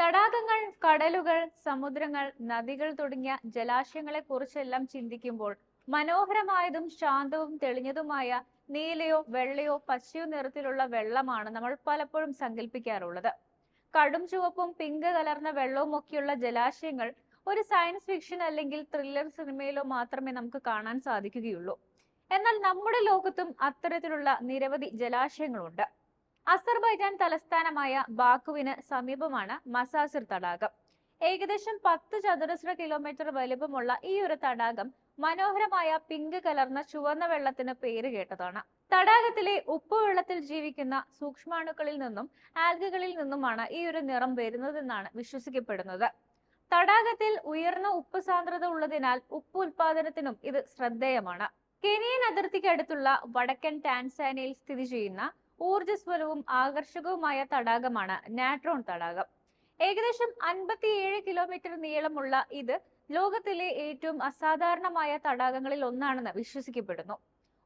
തടാകങ്ങൾ, കടലുകൾ, സമുദ്രങ്ങൾ, നദികൾ തുടങ്ങിയ ജലാശയങ്ങളെ കുറിച്ചെല്ലാം ചിന്തിക്കുമ്പോൾ മനോഹരമായതും ശാന്തവും തെളിഞ്ഞതുമായ നീലയോ വെള്ളയോ പച്ചയോ നിറത്തിലുള്ള വെള്ളമാണ് നമ്മൾ പലപ്പോഴും സങ്കല്പിക്കാറുള്ളത്. കടും ചുവപ്പും പിങ്ക് കലർന്ന വെള്ളവും ഒക്കെയുള്ള ജലാശയങ്ങൾ ഒരു സയൻസ് ഫിക്ഷൻ അല്ലെങ്കിൽ ത്രില്ലർ സിനിമയിലോ മാത്രമേ നമുക്ക് കാണാൻ സാധിക്കുകയുള്ളൂ. എന്നാൽ നമ്മുടെ ലോകത്തും അത്തരത്തിലുള്ള നിരവധി ജലാശയങ്ങളുണ്ട്. അസർബൈജാൻ തലസ്ഥാനമായ ബാക്കുവിന് സമീപമാണ് മസാസിർ തടാകം. ഏകദേശം 10 ചതുരശ്ര കിലോമീറ്റർ വലുപ്പമുള്ള ഈ ഒരു തടാകം മനോഹരമായ പിങ്ക് കലർന്ന ചുവന്ന വെള്ളത്തിന് പേര് കേട്ടതാണ്. തടാകത്തിലെ ഉപ്പുവെള്ളത്തിൽ ജീവിക്കുന്ന സൂക്ഷ്മാണുക്കളിൽ നിന്നും ആൽഗകളിൽ നിന്നുമാണ് ഈ ഒരു നിറം വരുന്നതെന്നാണ് വിശ്വസിക്കപ്പെടുന്നത്. തടാകത്തിൽ ഉയർന്ന ഉപ്പ് സാന്ദ്രത ഉള്ളതിനാൽ ഉപ്പ് ഉൽപാദനത്തിനും ഇത് ശ്രദ്ധേയമാണ്. കെനിയൻ അതിർത്തിക്കടുത്തുള്ള വടക്കൻ ടാൻസാനിയയിൽ സ്ഥിതി ചെയ്യുന്ന ഊർജ്ജസ്വലവും ആകർഷകവുമായ തടാകമാണ് നാട്രോൺ തടാകം. ഏകദേശം 57 കിലോമീറ്റർ നീളമുള്ള ഇത് ലോകത്തിലെ ഏറ്റവും അസാധാരണമായ തടാകങ്ങളിൽ ഒന്നാണെന്ന് വിശ്വസിക്കപ്പെടുന്നു.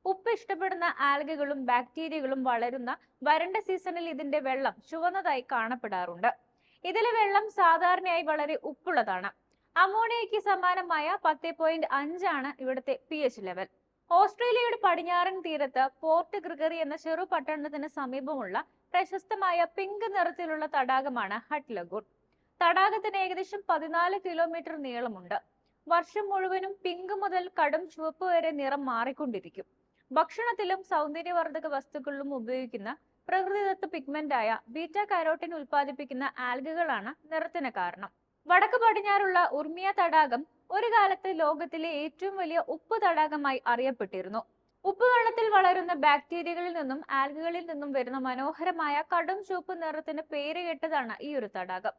ഉപ്പ് ഇഷ്ടപ്പെടുന്ന ആൽഗകളും ബാക്ടീരിയകളും വളരുന്ന വരണ്ട സീസണിൽ ഇതിന്റെ വെള്ളം ചുവന്നതായി കാണപ്പെടാറുണ്ട്. ഇതിലെ വെള്ളം സാധാരണയായി വളരെ ഉപ്പുള്ളതാണ്. അമോണിയയ്ക്ക് സമാനമായ 10.5 ആണ് ഇവിടുത്തെ pH ലെവൽ. ഓസ്ട്രേലിയയുടെ പടിഞ്ഞാറൻ തീരത്ത് പോർട്ട് ഗ്രിഗറി എന്ന ചെറു പട്ടണത്തിന് സമീപമുള്ള പ്രശസ്തമായ പിങ്ക് നിറത്തിലുള്ള തടാകമാണ് ഹട്ട് ലഗൂൺ. തടാകത്തിന് ഏകദേശം 14 കിലോമീറ്റർ നീളമുണ്ട്. വർഷം മുഴുവനും പിങ്ക് മുതൽ കടും ചുവപ്പ് വരെ നിറം മാറിക്കൊണ്ടിരിക്കും. ഭക്ഷണത്തിലും സൗന്ദര്യവർദ്ധക വസ്തുക്കളിലും ഉപയോഗിക്കുന്ന പ്രകൃതിദത്ത പിഗ്മെന്റായ ബീറ്റ കാരോട്ടിൻ ഉൽപ്പാദിപ്പിക്കുന്ന ആൽഗകളാണ് നിറത്തിന് കാരണം. വടക്ക് പടിഞ്ഞാറുള്ള ഉർമിയ തടാകം ഒരു കാലത്ത് ലോകത്തിലെ ഏറ്റവും വലിയ ഉപ്പ് തടാകമായി അറിയപ്പെട്ടിരുന്നു. ഉപ്പുവെള്ളത്തിൽ വളരുന്ന ബാക്ടീരിയകളിൽ നിന്നും ആൽഗകളിൽ നിന്നും വരുന്ന മനോഹരമായ കടും ചുവപ്പ് നിറത്തിന് പേര് കേട്ടതാണ് ഈ ഒരു തടാകം.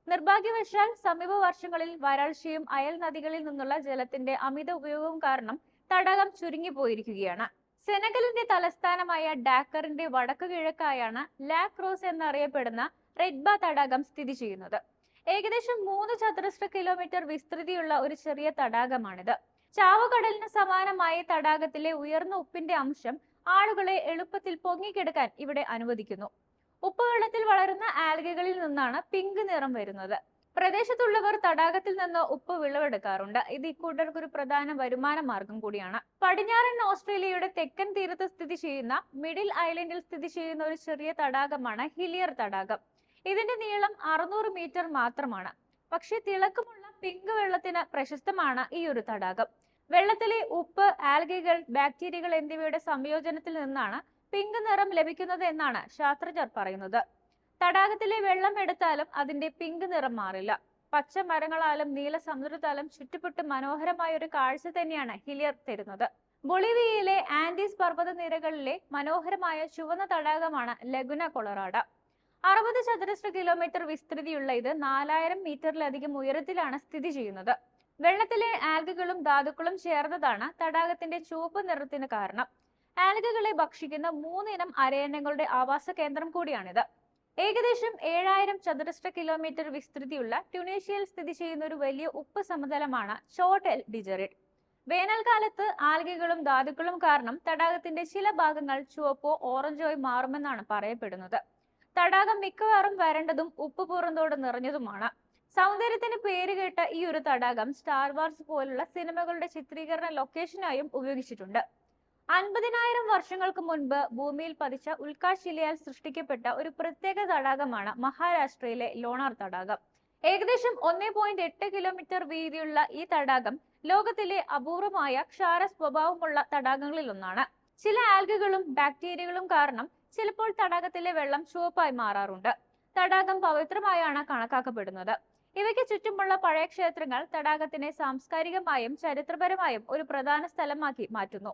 നിർഭാഗ്യവശാൽ സമീപ വർഷങ്ങളിൽ വരൾച്ചയും അയൽ നദികളിൽ നിന്നുള്ള ജലത്തിന്റെ അമിത ഉപയോഗവും കാരണം തടാകം ചുരുങ്ങിപ്പോയിരിക്കുകയാണ്. സെനഗലിന്റെ തലസ്ഥാനമായ ഡാക്കറിന്റെ വടക്കു കിഴക്കായാണ് ലാക് റോസ് എന്നറിയപ്പെടുന്ന റെഡ്ബ തടാകം സ്ഥിതി ചെയ്യുന്നത്. ഏകദേശം 3 ചതുരശ്ര കിലോമീറ്റർ വിസ്തൃതിയുള്ള ഒരു ചെറിയ തടാകമാണിത്. ചാവുകടലിന് സമാനമായ തടാകത്തിലെ ഉയർന്ന ഉപ്പിന്റെ അംശം ആളുകളെ എളുപ്പത്തിൽ പൊങ്ങിക്കിടക്കാൻ ഇവിടെ അനുവദിക്കുന്നു. ഉപ്പുവെള്ളത്തിൽ വളരുന്ന ആൽഗകളിൽ നിന്നാണ് പിങ്ക് നിറം വരുന്നത്. പ്രദേശത്തുള്ളവർ തടാകത്തിൽ നിന്ന് ഉപ്പ് വിളവെടുക്കാറുണ്ട്. ഇത് ഇക്കൂട്ടർക്ക് ഒരു പ്രധാന വരുമാന മാർഗം കൂടിയാണ്. പടിഞ്ഞാറൻ ഓസ്ട്രേലിയയുടെ തെക്കൻ തീരത്ത് സ്ഥിതി ചെയ്യുന്ന മിഡിൽ ഐലൻഡിൽ സ്ഥിതി ചെയ്യുന്ന ഒരു ചെറിയ തടാകമാണ് ഹിലിയർ തടാകം. ഇതിന്റെ നീളം 600 മീറ്റർ മാത്രമാണ്. പക്ഷേ തിളക്കമുള്ള പിങ്ക് വെള്ളത്തിന് പ്രശസ്തമാണ് ഈ ഒരു തടാകം. വെള്ളത്തിലെ ഉപ്പ്, ആൽഗകൾ, ബാക്ടീരിയകൾ എന്നിവയുടെ സംയോജനത്തിൽ നിന്നാണ് പിങ്ക് നിറം ലഭിക്കുന്നത് എന്നാണ് ശാസ്ത്രജ്ഞർ പറയുന്നത്. തടാകത്തിലെ വെള്ളം എടുത്താലും അതിന്റെ പിങ്ക് നിറം മാറില്ല. പച്ച മരങ്ങളാലും നീല സമുദ്രത്താലും ചുറ്റുപെട്ട് മനോഹരമായ ഒരു കാഴ്ച തന്നെയാണ് ഹിലിയർ തരുന്നത്. ബൊളീവിയയിലെ ആൻഡീസ് പർവ്വത നിരകളിലെ മനോഹരമായ ചുവന്ന തടാകമാണ് ലഗുന കൊളറാഡ. 60 ചതുരശ്ര കിലോമീറ്റർ വിസ്തൃതിയുള്ള ഇത് 4000 മീറ്ററിലധികം ഉയരത്തിലാണ് സ്ഥിതി ചെയ്യുന്നത്. വെള്ളത്തിലെ ആൽഗകളും ധാതുക്കളും ചേർന്നതാണ് തടാകത്തിന്റെ ചുവപ്പ് നിറത്തിന് കാരണം. ആൽഗകളെ ഭക്ഷിക്കുന്ന 3 ഇനം അരയന്നങ്ങളുടെ ആവാസ കേന്ദ്രം കൂടിയാണിത്. ഏകദേശം 7000 ചതുരശ്ര കിലോമീറ്റർ വിസ്തൃതിയുള്ള ട്യൂണീഷ്യയിൽ സ്ഥിതി ചെയ്യുന്ന ഒരു വലിയ ഉപ്പ് സമതലമാണ് ചോട്ട് എൽ ഡിജറിഡ്. വേനൽക്കാലത്ത് ആൽഗകളും ധാതുക്കളും കാരണം തടാകത്തിന്റെ ചില ഭാഗങ്ങൾ ചുവപ്പോ ഓറഞ്ചോ ആയി മാറുമെന്നാണ് പറയപ്പെടുന്നത്. തടാകം മിക്കവാറും വരണ്ടതും ഉപ്പ് പുറന്തോട് നിറഞ്ഞതുമാണ്. സൗന്ദര്യത്തിന് പേരുകേട്ട ഈ ഒരു തടാകം സ്റ്റാർ വാർസ് പോലുള്ള സിനിമകളുടെ ചിത്രീകരണ ലൊക്കേഷനായും ഉപയോഗിച്ചിട്ടുണ്ട്. 50,000 വർഷങ്ങൾക്ക് മുൻപ് ഭൂമിയിൽ പതിച്ച ഉൽക്കാശിലയാൽ സൃഷ്ടിക്കപ്പെട്ട ഒരു പ്രത്യേക തടാകമാണ് മഹാരാഷ്ട്രയിലെ ലോണാർ തടാകം. ഏകദേശം 1.8 കിലോമീറ്റർ വീതിയുള്ള ഈ തടാകം ലോകത്തിലെ അപൂർവമായ ക്ഷാര സ്വഭാവമുള്ള തടാകങ്ങളിൽ ഒന്നാണ്. ചില ആൽഗകളും ബാക്ടീരിയകളും കാരണം ചിലപ്പോൾ തടാകത്തിലെ വെള്ളം ചുവപ്പായി മാറാറുണ്ട്. തടാകം പവിത്രമായാണ് കണക്കാക്കപ്പെടുന്നത്. ഇവയ്ക്ക് ചുറ്റുമുള്ള പഴയ ക്ഷേത്രങ്ങൾ തടാകത്തിനെ സാംസ്കാരികമായും ചരിത്രപരമായും ഒരു പ്രധാന സ്ഥലമാക്കി മാറ്റുന്നു.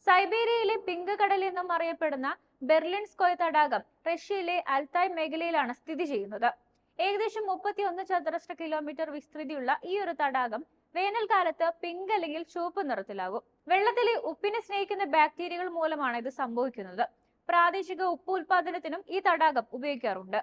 സൈബീരിയയിലെ പിങ്ക് കടൽ എന്നും അറിയപ്പെടുന്ന ബെർലിൻസ്കോയ് തടാകം റഷ്യയിലെ അൽത്തായ് മേഖലയിലാണ് സ്ഥിതി ചെയ്യുന്നത്. ഏകദേശം 31 ചതുരശ്ര കിലോമീറ്റർ വിസ്തൃതിയുള്ള ഈ ഒരു തടാകം വേനൽക്കാലത്ത് പിങ്ക് അല്ലെങ്കിൽ ചുവപ്പ് നിറത്തിലാകും. വെള്ളത്തിലെ ഉപ്പിനെ സ്നേഹിക്കുന്ന ബാക്ടീരിയകൾ മൂലമാണ് ഇത് സംഭവിക്കുന്നത്. പ്രാദേശിക ഉപ്പ് ഉൽപാദനത്തിനും ഈ തടാകം ഉപയോഗിക്കാറുണ്ട്.